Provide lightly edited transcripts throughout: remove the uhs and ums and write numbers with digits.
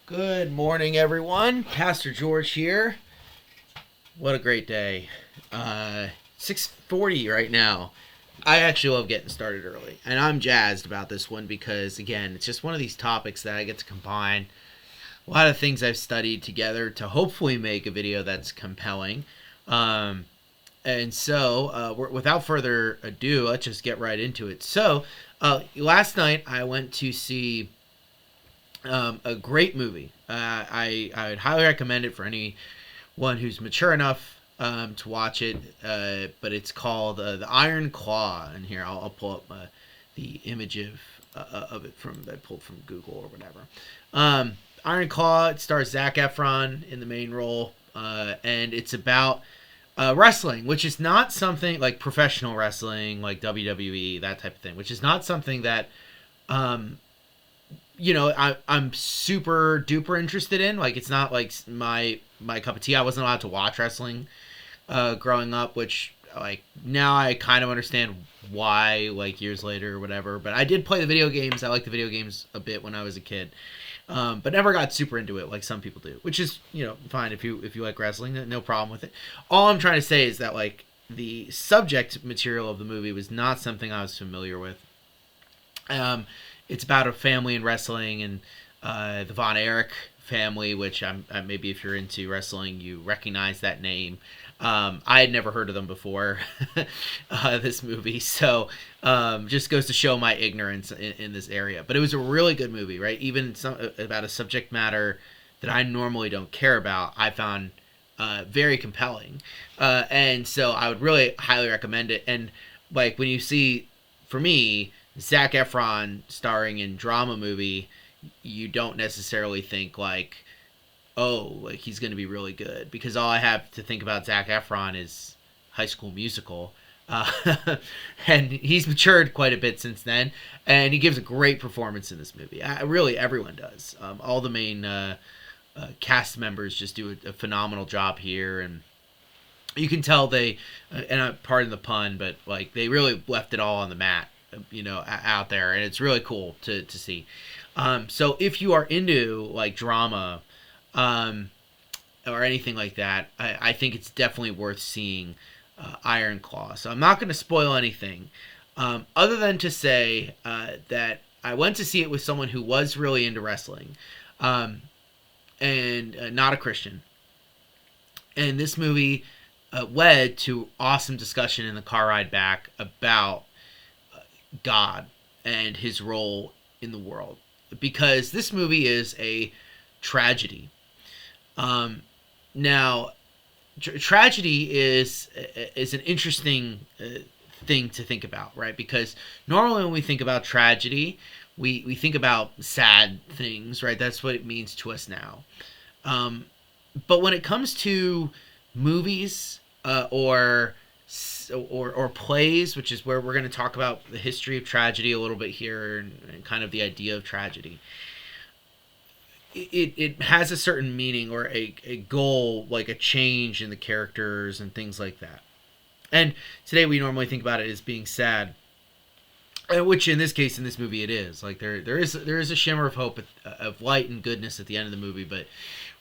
Good morning, everyone. Pastor George here. What a great day. 6:40 right now. I actually love getting started early, and I'm jazzed about this one because, again, it's just one of these topics that I get to combine a lot of things I've studied together to hopefully make a video that's compelling. Um, without further ado, let's just get right into it. Last night I went to see a great movie. I would highly recommend it for anyone who's mature enough to watch it. But it's called The Iron Claw. And here I'll pull up the image of it from that I pulled from Google or whatever. Iron Claw. It stars Zac Efron in the main role, and it's about wrestling, which is not something like professional wrestling, like WWE, that type of thing, which is not something that um, I'm super duper interested in. Like, it's not like my cup of tea. I wasn't allowed to watch wrestling growing up, which, like, now I kind of understand why, like, years later or whatever. But I did play the video games. I liked the video games a bit when I was a kid, but never got super into it like some people do, which is, fine if you like wrestling, no problem with it. All I'm trying to say is that, like, the subject material of the movie was not something I was familiar with. It's about a family in wrestling and the Von Erich family, which maybe if you're into wrestling, you recognize that name. I had never heard of them before this movie, so just goes to show my ignorance in this area. But it was a really good movie, right? Even about a subject matter that I normally don't care about, I found very compelling, and so I would really highly recommend it. And, like, when you see, for me, Zac Efron starring in drama movie, you don't necessarily think, like, oh, like, he's going to be really good, because all I have to think about Zac Efron is High School Musical, and he's matured quite a bit since then, and he gives a great performance in this movie. Really, everyone does. All the main cast members just do a phenomenal job here, and you can tell and pardon the pun, but, like, they really left it all on the mat, out there, and it's really cool to see. So if you are into, like, drama, um, or anything like that, I think it's definitely worth seeing Iron Claw. So I'm not going to spoil anything, other than to say that I went to see it with someone who was really into wrestling, and not a Christian. And this movie led to awesome discussion in the car ride back about God and his role in the world, because this movie is a tragedy. Now, tragedy is an interesting thing to think about, right? Because normally when we think about tragedy, we think about sad things, right? That's what it means to us now. Um, but when it comes to movies, or plays, which is where we're going to talk about the history of tragedy a little bit here, and kind of the idea of tragedy, it has a certain meaning, or a goal, like a change in the characters and things like that. And today we normally think about it as being sad, which in this case, in this movie, it is. Like, there is a shimmer of hope, of light and goodness at the end of the movie, but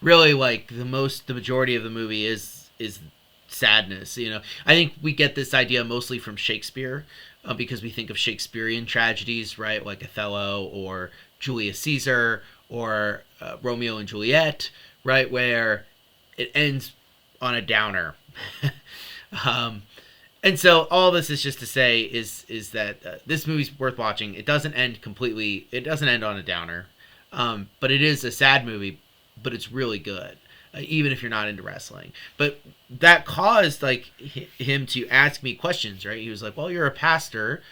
really, like, the majority of the movie is sadness. I think we get this idea mostly from Shakespeare, because we think of Shakespearean tragedies, right? Like Othello, or Julius Caesar, or Romeo and Juliet, right? Where it ends on a downer. um, and so all this is just to say is that this movie's worth watching. It doesn't end completely. It doesn't end on a downer, but it is a sad movie. But it's really good, even if you're not into wrestling. But that caused, like, him to ask me questions. Right? He was like, "Well, you're a pastor,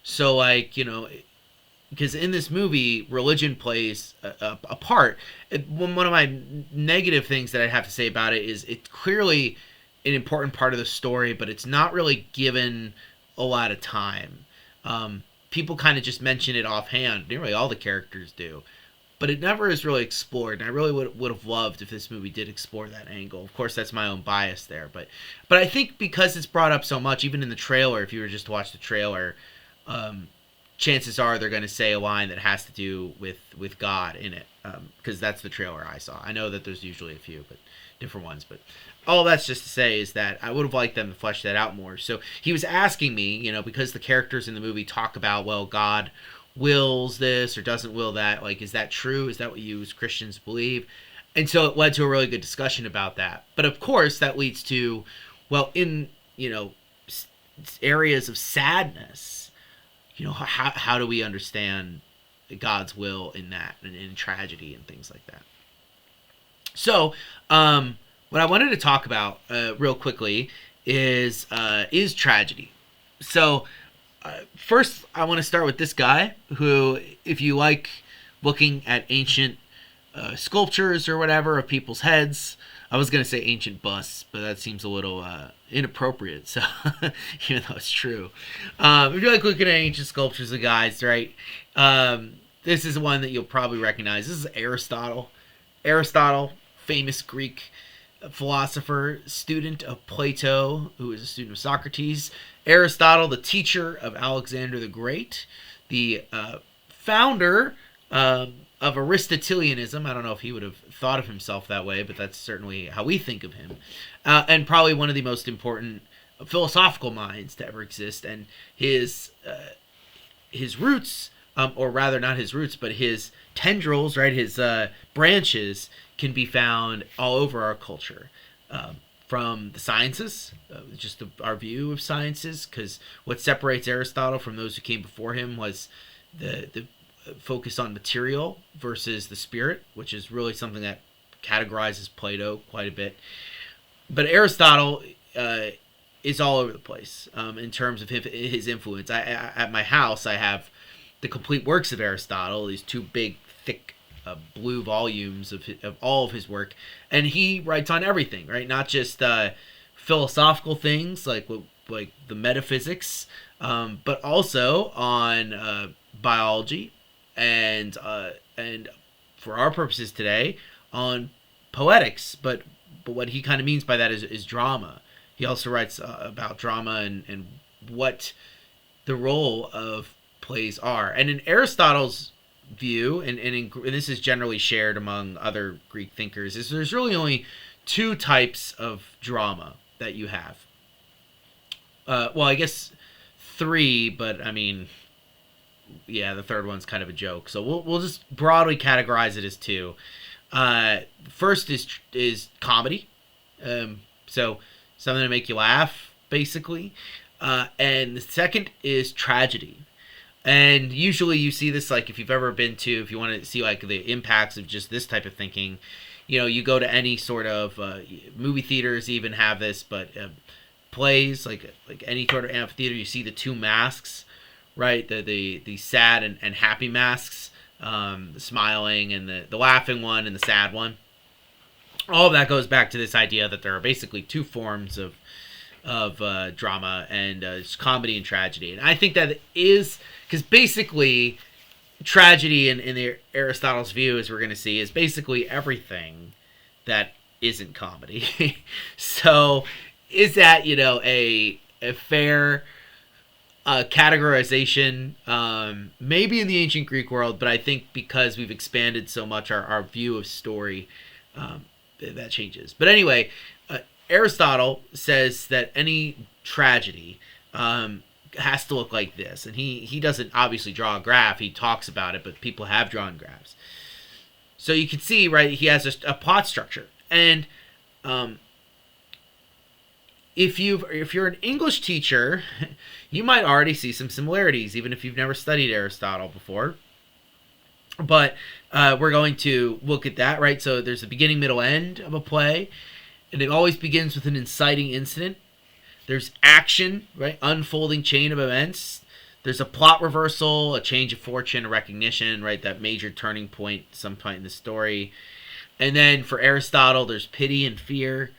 so, like, because in this movie, religion plays a part." One of my negative things that I have to say about it is it's clearly an important part of the story, but it's not really given a lot of time. People kind of just mention it offhand. Nearly all the characters do, but it never is really explored. And I really would have loved if this movie did explore that angle. Of course, that's my own bias there, but I think because it's brought up so much, even in the trailer, if you were just to watch the trailer, um, chances are they're going to say a line that has to do with God in it, because that's the trailer I saw. I know that there's usually a few, but different ones. But all that's just to say is that I would have liked them to flesh that out more. So he was asking me, because the characters in the movie talk about, well, God wills this or doesn't will that. Like, is that true? Is that what you as Christians believe? And so it led to a really good discussion about that. But of course, that leads to, well, in areas of sadness, how do we understand God's will in that, and in tragedy and things like that? So, what I wanted to talk about real quickly is tragedy. So, first, I want to start with this guy who, if you like looking at ancient sculptures or whatever of people's heads, I was going to say ancient busts, but that seems a little inappropriate, so even though it's true. If you like looking at ancient sculptures of guys, right, this is one that you'll probably recognize. This is Aristotle. Aristotle, famous Greek philosopher, student of Plato, who is a student of Socrates. Aristotle, the teacher of Alexander the Great, the founder of Aristotelianism. I don't know if he would have thought of himself that way, but that's certainly how we think of him. And probably one of the most important philosophical minds to ever exist. And his roots, or rather not his roots, but his tendrils, right, his branches can be found all over our culture. From the sciences, just our view of sciences, because what separates Aristotle from those who came before him was the focus on material versus the spirit, which is really something that categorizes Plato quite a bit. But Aristotle is all over the place in terms of his influence. At my house, I have the complete works of Aristotle, these two big, thick, blue volumes of all of his work, and he writes on everything, right? Not just philosophical things like the metaphysics, but also on biology, and for our purposes today, on poetics. But what he kind of means by that is drama. He also writes about drama and what the role of plays are. And in Aristotle's view, and this is generally shared among other Greek thinkers, is there's really only two types of drama that you have. Well, I guess three, but I mean, yeah, the third one's kind of a joke. So we'll just broadly categorize it as two. First is comedy, so something to make you laugh, basically, and the second is tragedy. And usually you see this, like, if you want to see like the impacts of just this type of thinking, you go to any sort of movie theaters even have this, but plays, like any sort of amphitheater, you see the two masks, right? The sad and happy masks, the smiling and the laughing one and the sad one. All of that goes back to this idea that there are basically two forms of drama, and it's comedy and tragedy. And I think that is because basically tragedy in the Aristotle's view, as we're going to see, is basically everything that isn't comedy. So is that a fair categorization? Maybe in the ancient Greek world, but I think because we've expanded so much our view of story, that changes. But anyway, Aristotle says that any tragedy has to look like this. And he doesn't obviously draw a graph. He talks about it, but people have drawn graphs. So you can see, right, he has a plot structure. And if you're an English teacher, you might already see some similarities, even if you've never studied Aristotle before. But we're going to look at that, right? So there's a beginning, middle, end of a play. And it always begins with an inciting incident. There's action, right? Unfolding chain of events. There's a plot reversal, a change of fortune, a recognition, right? That major turning point, some point in the story. And then for Aristotle, there's pity and fear.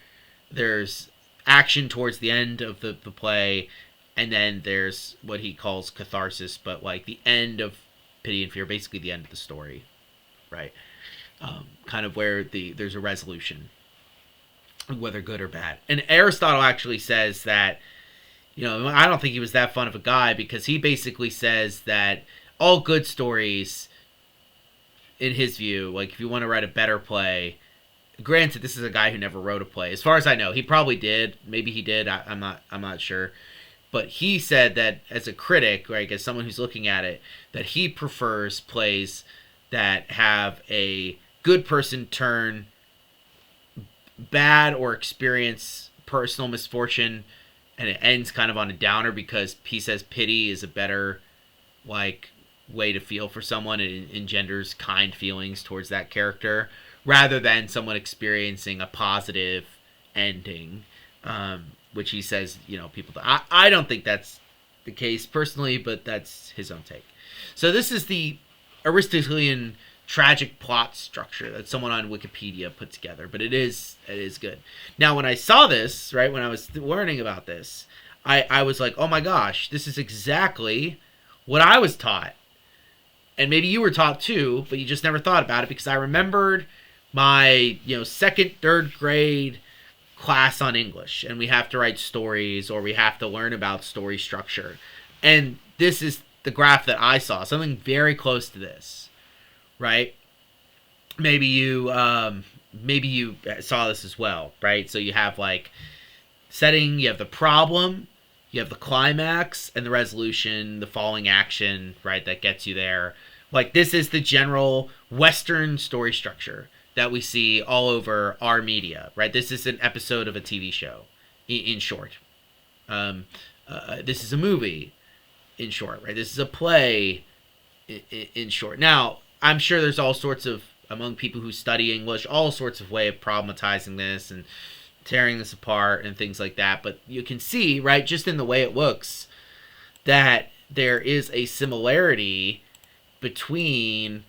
There's action towards the end of the play. And then there's what he calls catharsis, but like the end of pity and fear, basically the end of the story, right? Kind of where there's a resolution, whether good or bad. And Aristotle actually says that I don't think he was that fun of a guy, because he basically says that all good stories, in his view, like if you want to write a better play, granted, this is a guy who never wrote a play. As far as I know, he probably did. Maybe he did. I'm not sure. But he said that as a critic, like as someone who's looking at it, that he prefers plays that have a good person turn bad or experience personal misfortune, and it ends kind of on a downer, because he says pity is a better like way to feel for someone. It engenders kind feelings towards that character, rather than someone experiencing a positive ending, which he says, people. I don't think that's the case personally, but that's his own take. So this is the Aristotelian tragic plot structure that someone on Wikipedia put together, but it is good. Now, when I saw this, right, when I was learning about this, I was like, oh my gosh, this is exactly what I was taught. And maybe you were taught too, but you just never thought about it, because I remembered my, second, third grade class on English, and we have to write stories, or we have to learn about story structure. And this is the graph that I saw, something very close to this, right? Maybe you saw this as well, right? So you have like setting, you have the problem, you have the climax, and the resolution, the following action, right, that gets you there. Like, this is the general Western story structure that we see all over our media, right? This is an episode of a TV show, in short. This is a movie, in short, right? This is a play, in short. Now, I'm sure there's all sorts of, among people who study English, all sorts of way of problematizing this and tearing this apart and things like that. But you can see, right, just in the way it looks, that there is a similarity between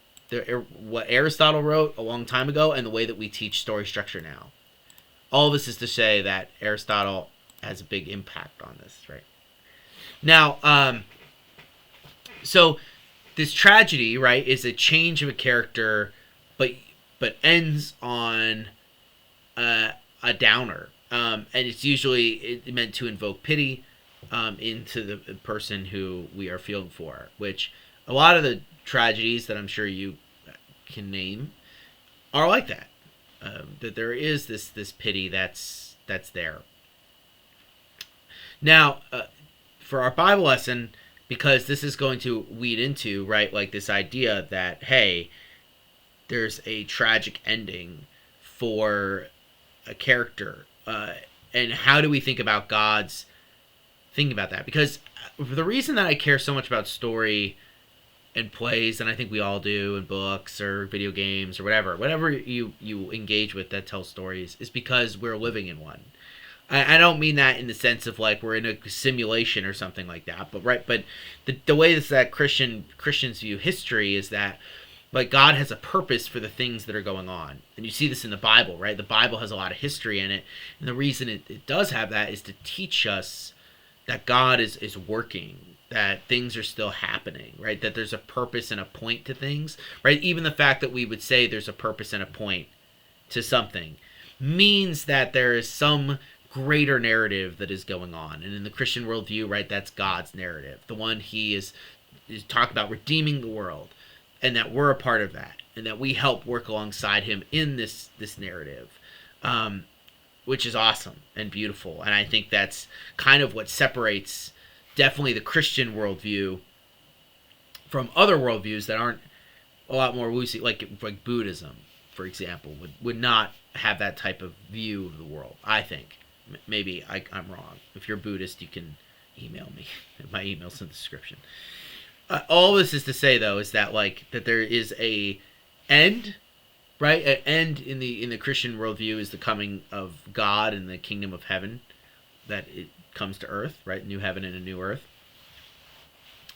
what Aristotle wrote a long time ago and the way that we teach story structure now. All this is to say that Aristotle has a big impact on this, right? Now, so this tragedy, right, is a change of a character, but ends on a downer, and it's usually meant to invoke pity into the person who we are feeling for. Which a lot of the tragedies that I'm sure you can name are like that. That there is this pity that's there. Now, for our Bible lesson, because this is going to lead into, right, like this idea that, hey, there's a tragic ending for a character, and how do we think about God's thinking about that? Because the reason that I care so much about story and plays, and I think we all do, in books or video games or whatever you engage with that tells stories, is because we're living in one. I don't mean that in the sense of like we're in a simulation or something like that, but the way that Christians view history is that, like, God has a purpose for the things that are going on. And you see this in the Bible, right? The Bible has a lot of history in it. And the reason it does have that is to teach us that God is working, that things are still happening, right? That there's a purpose and a point to things, right? Even the fact that we would say there's a purpose and a point to something means that there is some greater narrative that is going on. And in the Christian worldview, right, that's God's narrative. The one he is talking about redeeming the world. And that we're a part of that, and that we help work alongside him in this narrative, which is awesome and beautiful. And I think that's kind of what separates definitely the Christian worldview from other worldviews that aren't a lot more loosey, like Buddhism, for example, would not have that type of view of the world. I think maybe I'm wrong. If you're Buddhist, you can email me. My email's in the description. All this is to say, though, is that that there is a end, right? An end in the Christian worldview is the coming of God and the kingdom of heaven, that it comes to earth, right? New heaven and a new earth.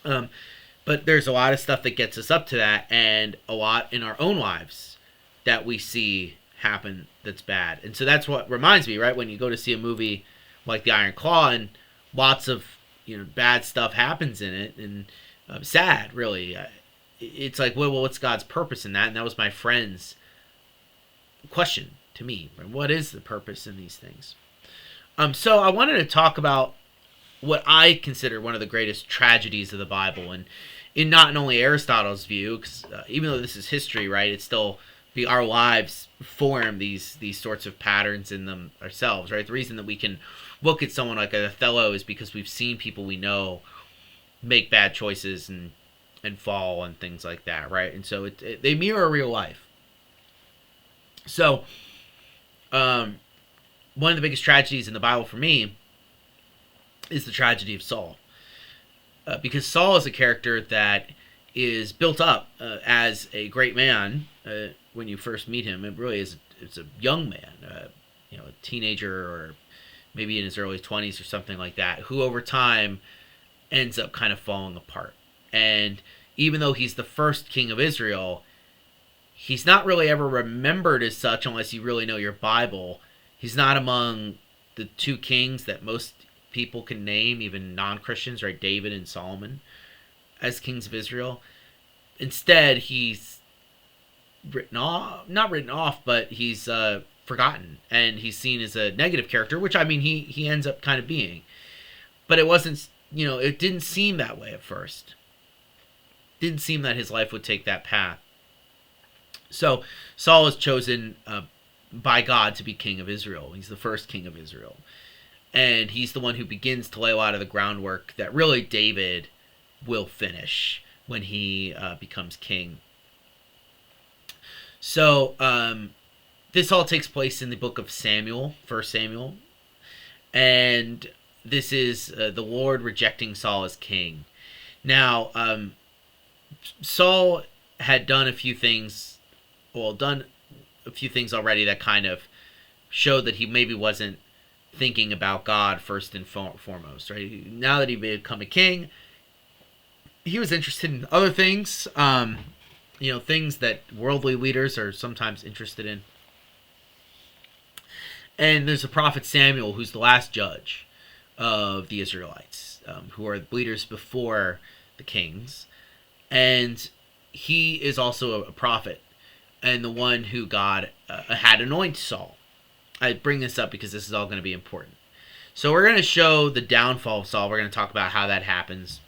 But there's a lot of stuff that gets us up to that, and a lot in our own lives that we see happen that's bad. And so that's what reminds me, right? When you go to see a movie like The Iron Claw, and lots of bad stuff happens in it, and sad, really. It's like, well, what's God's purpose in that? And that was my friend's question to me. What is the purpose in these things? So I wanted to talk about what I consider one of the greatest tragedies of the Bible, and in not only Aristotle's view, because even though this is history, right, it's still our lives form these sorts of patterns in them ourselves, right? The reason that we can look at someone like Othello is because we've seen people we know make bad choices and fall and things like that, right? And so they mirror real life. So, one of the biggest tragedies in the Bible for me is the tragedy of Saul. Because Saul is a character that is built up as a great man when you first meet him. It really is. It's a young man, a teenager or maybe in his early 20s or something like that, who over time ends up kind of falling apart. And even though he's the first king of Israel, he's not really ever remembered as such unless you really know your Bible. He's not among the two kings that most people can name, even non-Christians, right? David and Solomon, as kings of Israel. Instead, he's not written off, but he's forgotten, and he's seen as a negative character, which I mean he ends up kind of being. But it wasn't, it didn't seem that way at first. Didn't seem that his life would take that path. So Saul is chosen by God to be king of Israel. He's the first king of Israel. And he's the one who begins to lay a lot of the groundwork that really David will finish when he becomes king. So this all takes place in the book of Samuel, 1 Samuel. And this is the Lord rejecting Saul as king. Now, Saul had done a few things already that kind of showed that he maybe wasn't thinking about God first and foremost, right? Now that he had become a king, he was interested in other things, things that worldly leaders are sometimes interested in. And there's the prophet Samuel, who's the last judge of the Israelites, who are leaders before the kings. And he is also a prophet and the one who God had anointed Saul. I bring this up because this is all going to be important. So we're going to show the downfall of Saul. We're going to talk about how that happens.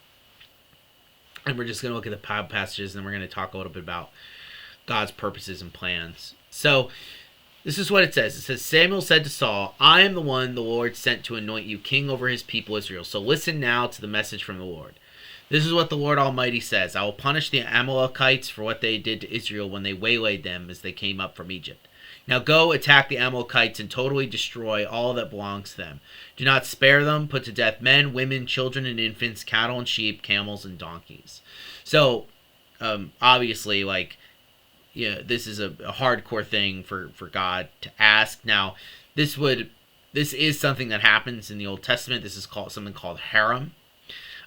And we're just going to look at the passages, and then we're going to talk a little bit about God's purposes and plans. So this is what it says. It says, Samuel said to Saul, I am the one the Lord sent to anoint you king over his people Israel. So listen now to the message from the Lord. This is what the Lord Almighty says. I will punish the Amalekites for what they did to Israel when they waylaid them as they came up from Egypt. Now go attack the Amalekites and totally destroy all that belongs to them. Do not spare them. Put to death men, women, children, and infants, cattle and sheep, camels and donkeys. So, obviously, this is a hardcore thing for God to ask. Now, this is something that happens in the Old Testament. This is something called herem.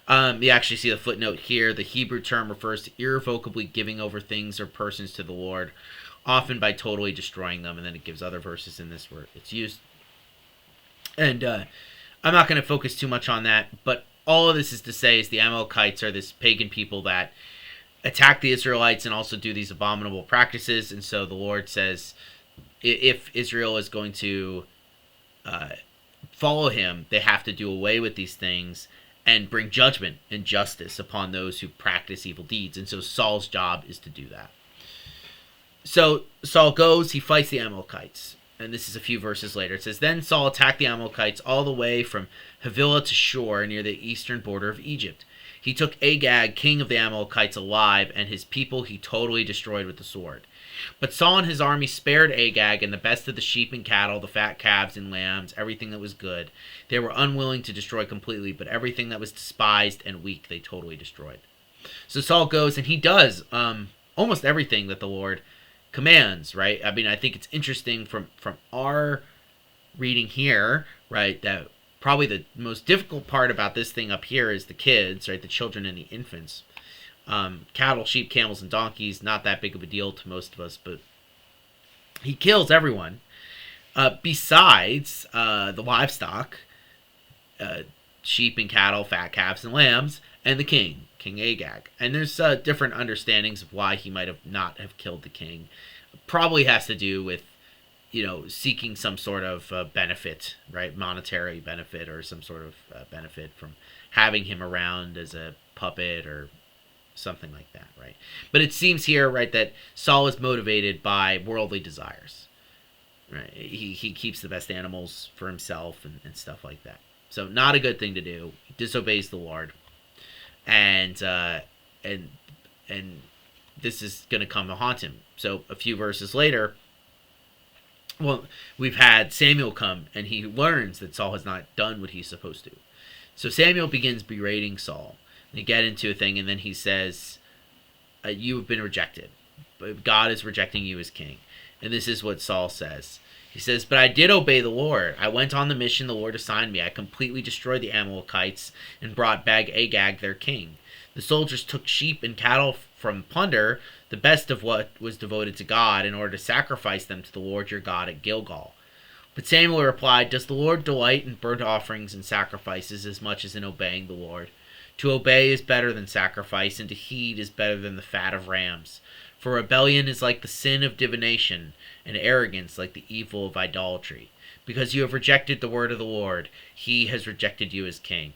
You actually see the footnote here. The Hebrew term refers to irrevocably giving over things or persons to the Lord, often by totally destroying them, and then it gives other verses in this where it's used. And I'm not going to focus too much on that, but all of this is to say is the Amalekites are this pagan people that attack the Israelites and also do these abominable practices, and so the Lord says if Israel is going to follow him, they have to do away with these things and bring judgment and justice upon those who practice evil deeds. And so Saul's job is to do that. So Saul goes, he fights the Amalekites. And this is a few verses later. It says, Then Saul attacked the Amalekites all the way from Havilah to Shur, near the eastern border of Egypt. He took Agag, king of the Amalekites, alive, and his people he totally destroyed with the sword. But Saul and his army spared Agag and the best of the sheep and cattle, the fat calves and lambs, everything that was good. They were unwilling to destroy completely, but everything that was despised and weak they totally destroyed. So Saul goes, and he does almost everything that the Lord commands, right? I mean, I think it's interesting from our reading here, right, that probably the most difficult part about this thing up here is the kids, right, the children and the infants. Cattle, sheep, camels, and donkeys, not that big of a deal to most of us, but he kills everyone besides the livestock, sheep and cattle, fat calves and lambs, and the king, King Agag. And there's different understandings of why he might have not have killed the king. Probably has to do with, seeking some sort of benefit, right? Monetary benefit or some sort of benefit from having him around as a puppet or something like that, right? But it seems here, right, that Saul is motivated by worldly desires, right? He keeps the best animals for himself and stuff like that. So not a good thing to do. He disobeys the Lord, and and and this is going to come to haunt him. So a few verses later, well, we've had Samuel come, and he learns that Saul has not done what he's supposed to. So Samuel begins berating Saul. They get into a thing, and then he says, you have been rejected. God is rejecting you as king. And this is what Saul says. He says, but I did obey the Lord. I went on the mission the Lord assigned me. I completely destroyed the Amalekites and brought back Agag, their king. The soldiers took sheep and cattle from plunder, the best of what was devoted to God, in order to sacrifice them to the Lord your God at Gilgal. But Samuel replied, does the Lord delight in burnt offerings and sacrifices as much as in obeying the Lord? To obey is better than sacrifice, and to heed is better than the fat of rams. For rebellion is like the sin of divination, and arrogance like the evil of idolatry. Because you have rejected the word of the Lord, he has rejected you as king.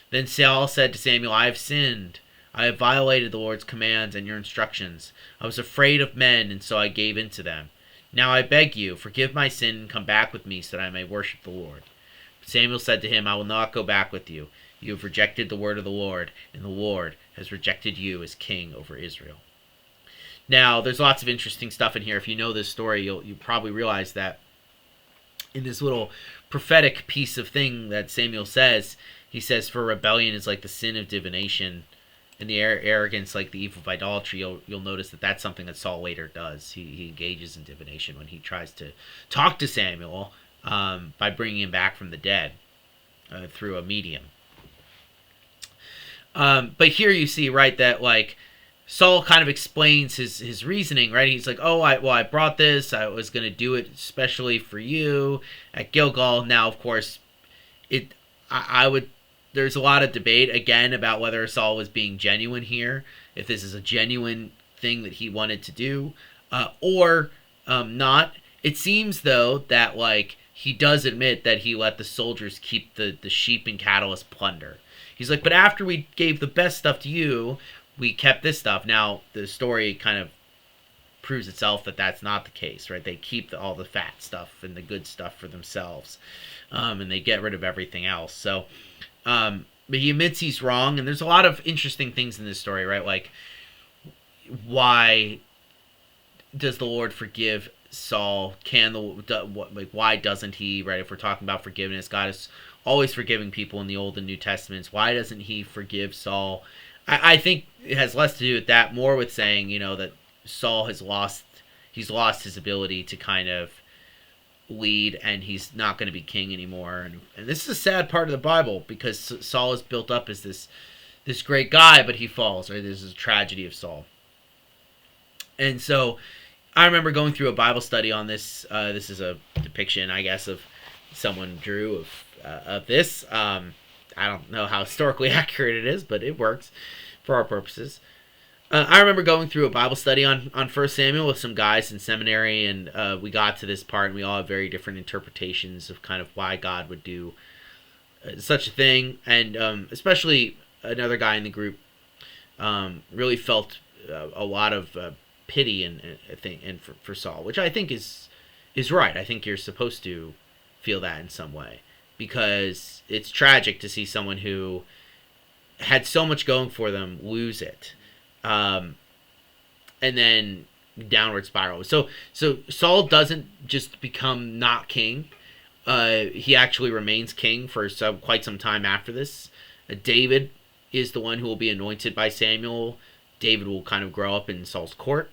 Then Saul said to Samuel, I have sinned. I have violated the Lord's commands and your instructions. I was afraid of men, and so I gave in to them. Now I beg you, forgive my sin and come back with me so that I may worship the Lord. But Samuel said to him, I will not go back with you. You have rejected the word of the Lord, and the Lord has rejected you as king over Israel. Now, there's lots of interesting stuff in here. If you know this story, you probably realize that in this little prophetic piece of thing that Samuel says, he says, for rebellion is like the sin of divination, and the arrogance like the evil of idolatry. You'll notice that that's something that Saul later does. He engages in divination when he tries to talk to Samuel by bringing him back from the dead through a medium. But here you see, right, that like Saul kind of explains his reasoning, right? He's like, oh, I brought this. I was going to do it especially for you at Gilgal. Now, of course, I would. There's a lot of debate, again, about whether Saul was being genuine here, if this is a genuine thing that he wanted to do, or not. It seems, though, that, like, he does admit that he let the soldiers keep the sheep and cattle as plunder. He's like, but after we gave the best stuff to you, we kept this stuff. Now, the story kind of proves itself that that's not the case, right? They keep all the fat stuff and the good stuff for themselves, and they get rid of everything else. So, but he admits he's wrong, and there's a lot of interesting things in this story, right? Like, why does the Lord forgive Saul? Why doesn't he, right? If we're talking about forgiveness, God is always forgiving people in the Old and New Testaments. Why doesn't he forgive Saul? I think it has less to do with that, more with saying, that Saul has lost his ability to kind of lead, and he's not going to be king anymore. And this is a sad part of the Bible, because Saul is built up as this great guy, but he falls, right? This is a tragedy of Saul. And so I remember going through a Bible study on this. This is a depiction, I guess, of someone drew of this. I don't know how historically accurate it is, but it works for our purposes. I remember going through a Bible study on 1 Samuel with some guys in seminary, and we got to this part, and we all have very different interpretations of kind of why God would do such a thing. And especially another guy in the group really felt a lot of pity and for Saul, which I think is right. I think you're supposed to feel that in some way, because it's tragic to see someone who had so much going for them lose it. And then downward spiral. So Saul doesn't just become not king. He actually remains king for quite some time after this. David is the one who will be anointed by Samuel. David will kind of grow up in Saul's court.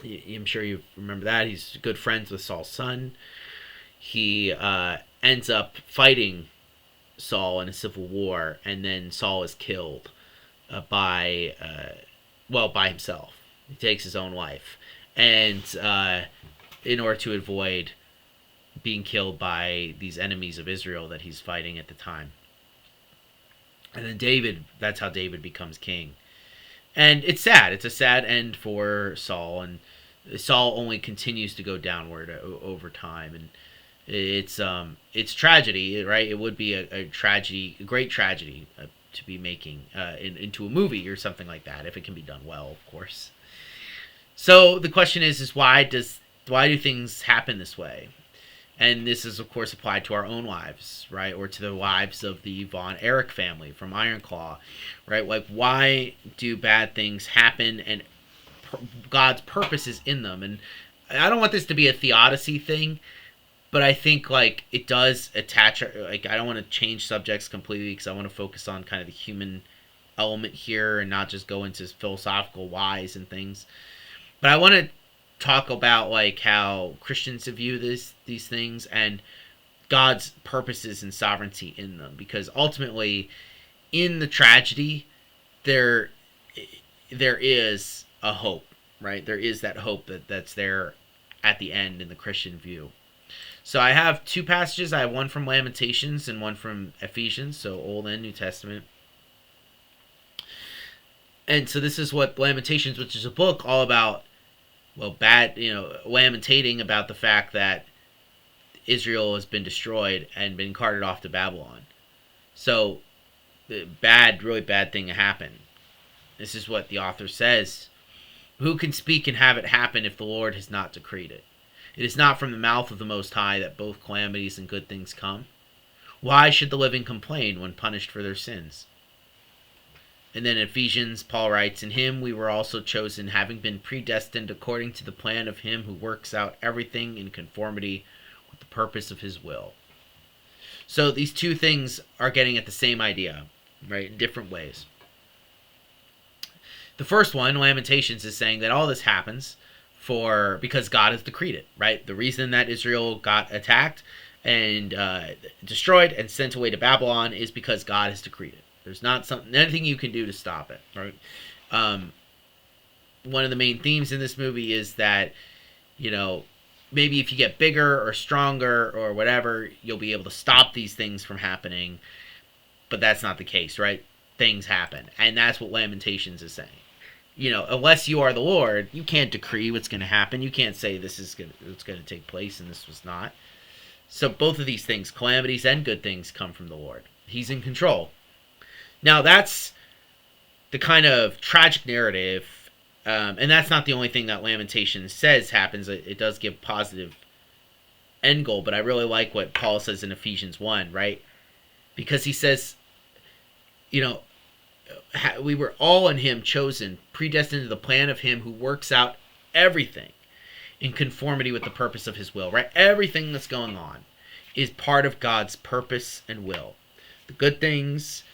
I'm sure you remember that. He's good friends with Saul's son. He ends up fighting Saul in a civil war, and then Saul is killed by himself. He takes his own life, and in order to avoid being killed by these enemies of Israel that he's fighting at the time. And then that's how David becomes king. And it's sad. It's a sad end for Saul, and Saul only continues to go downward over time, and it's tragedy, right? It would be a tragedy, a great tragedy, to be making into a movie or something like that, if it can be done well, of course. So the question is why do things happen this way? And this is, of course, applied to our own lives, right? Or to the lives of the Von Erich family from Ironclaw, right? Like, why do bad things happen, and God's purpose is in them? And I don't want this to be a theodicy thing, but I think, like, it does attach, like, I don't want to change subjects completely because I want to focus on kind of the human element here and not just go into philosophical whys and things. But I want to talk about, like, how Christians view these things and God's purposes and sovereignty in them, because ultimately in the tragedy there is a hope, right? There is that hope that's there at the end in the Christian view. So I have two passages. I have one from Lamentations and one from Ephesians, so Old and New Testament. And so this is what Lamentations, which is a book all about, well, lamentating about the fact that Israel has been destroyed and been carted off to Babylon. So, really bad thing happened. This is what the author says. Who can speak and have it happen if the Lord has not decreed it? It is not from the mouth of the Most High that both calamities and good things come. Why should the living complain when punished for their sins? And then in Ephesians, Paul writes, in him we were also chosen, having been predestined according to the plan of him who works out everything in conformity with the purpose of his will. So these two things are getting at the same idea, right, in different ways. The first one, Lamentations, is saying that all this happens because God has decreed it, right? The reason that Israel got attacked and destroyed and sent away to Babylon is because God has decreed it. There's not anything you can do to stop it, right? One of the main themes in this movie is that, maybe if you get bigger or stronger or whatever, you'll be able to stop these things from happening. But that's not the case, right? Things happen. And that's what Lamentations is saying. Unless you are the Lord, you can't decree what's going to happen. You can't say this is what's going to take place and this was not. So both of these things, calamities and good things, come from the Lord. He's in control. Now, that's the kind of tragic narrative, and that's not the only thing that Lamentations says happens. It does give positive end goal, but I really like what Paul says in Ephesians 1, right? Because he says, we were all in him chosen, predestined to the plan of him who works out everything in conformity with the purpose of his will, right? Everything that's going on is part of God's purpose and will. The good things,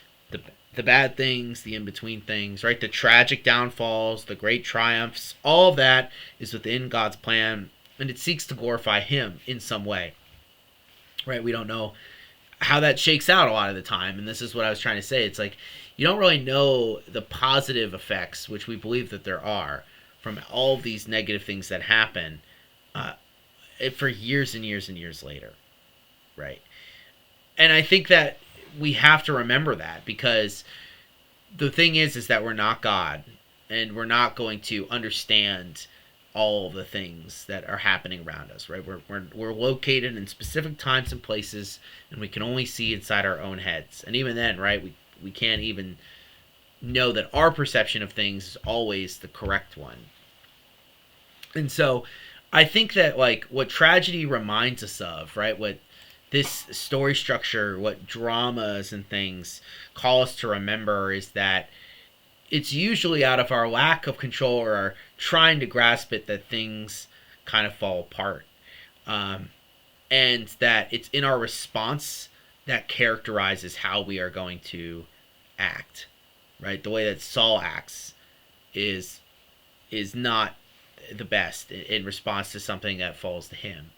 the bad things, the in-between things, right? The tragic downfalls, the great triumphs, all of that is within God's plan, and it seeks to glorify him in some way, right? We don't know how that shakes out a lot of the time, and this is what I was trying to say. It's like, you don't really know the positive effects, which we believe that there are, from all of these negative things that happen for years and years and years later, right? And I think that we have to remember that, because the thing is that we're not God, and we're not going to understand all the things that are happening around us, right? We're located in specific times and places, and we can only see inside our own heads. And even then, right, we can't even know that our perception of things is always the correct one. And so I think that, like, what tragedy reminds us of, right, what this story structure, what dramas and things call us to remember, is that it's usually out of our lack of control or our trying to grasp it that things kind of fall apart. And that it's in our response that characterizes how we are going to act, right? The way that Saul acts is not the best in response to something that falls to him.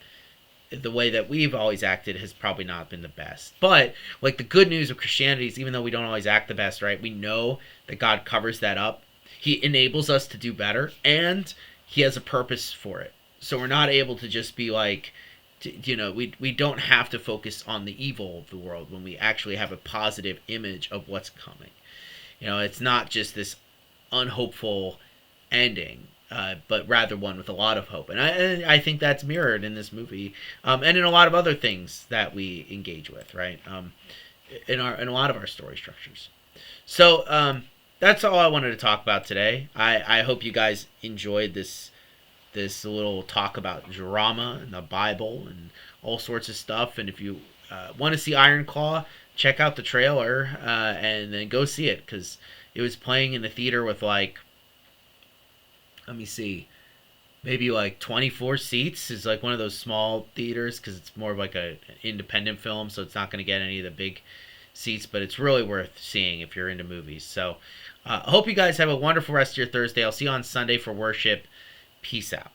The way that we've always acted has probably not been the best. But, like, the good news of Christianity is, even though we don't always act the best, right, we know that God covers that up. He enables us to do better, and he has a purpose for it. So we're not able to just be like, we don't have to focus on the evil of the world when we actually have a positive image of what's coming. It's not just this unhopeful ending. but rather one with a lot of hope. And I think that's mirrored in this movie, and in a lot of other things that we engage with, right? In a lot of our story structures. So that's all I wanted to talk about today. I hope you guys enjoyed this little talk about drama and the Bible and all sorts of stuff. And if you want to see Iron Claw, check out the trailer and then go see it, because it was playing in the theater with like, let me see, maybe like 24 seats. Is like one of those small theaters because it's more of like an independent film, so it's not going to get any of the big seats, but it's really worth seeing if you're into movies. So I hope you guys have a wonderful rest of your Thursday. I'll see you on Sunday for worship. Peace out.